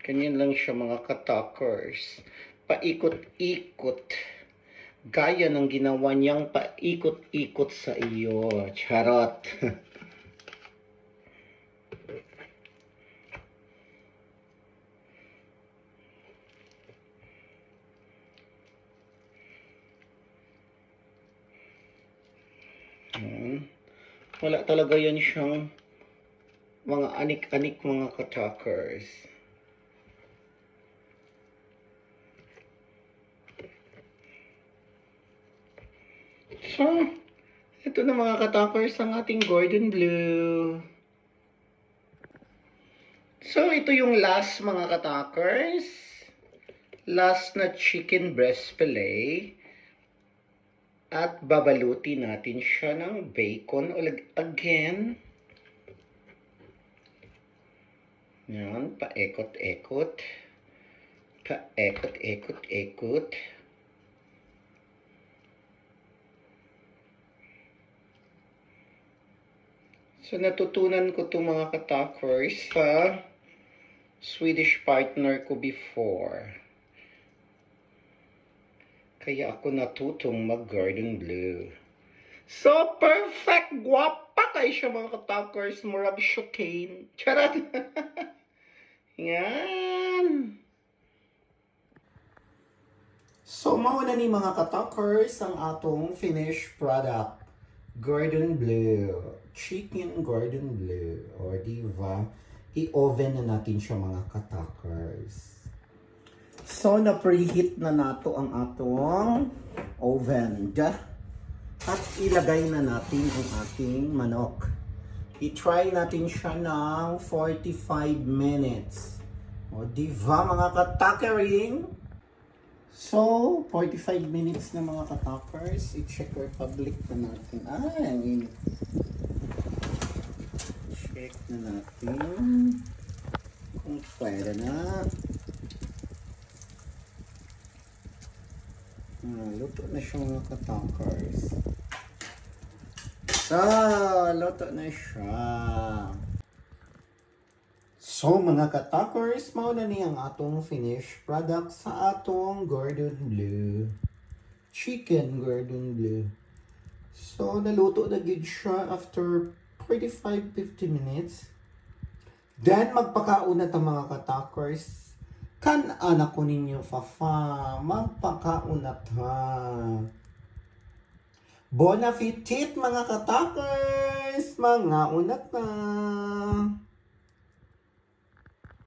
Ganyan lang siya mga katalkers. Paikot-ikot. Gaya ng ginawa niyang paikot-ikot sa iyo. Charot. Wala talaga yan siyang mga anik-anik mga katalkers. So, ito na mga katalkers ang ating Gordon Blue. So, ito yung last mga katalkers. Last na chicken breast fillet. At babaluti natin siya ng bacon ulit again. Yan, paekot-ekot. Paekot-ekot-ekot. So, natutunan ko itong mga katalkers sa Swedish partner ko before. Kaya ako natutong mag-Gordon Blue. So, perfect! Guwapa kayo siya mga katalkers. Murag Shokane. Charot! Yan! So, mauna ni mga katalkers ang atong finished product. Gordon Blue. Chicken Gordon Blue. O, diba? I-oven na natin siya mga katalkers. So, na-preheat na nato ang atong oven. At ilagay na natin ang ating manok. I-try natin siya ng 45 minutes. O, diba mga katakering? So, 45 minutes na mga katakers. I-check Republic na natin. Ang init. Check na natin kung pwede na. Luto na siya mga katalkers. So, luto na siya. So, mga katalkers, mauna ni ang atong finished product sa atong Gordon Blue. Chicken Gordon Blue. So, naluto na gid siya after 45-50 minutes. Then, magpakauna ta mga katalkers. Kan anak ko ninyo, Fafa, magpakaunat ha. Bon appetit mga katakers! Mga unat na!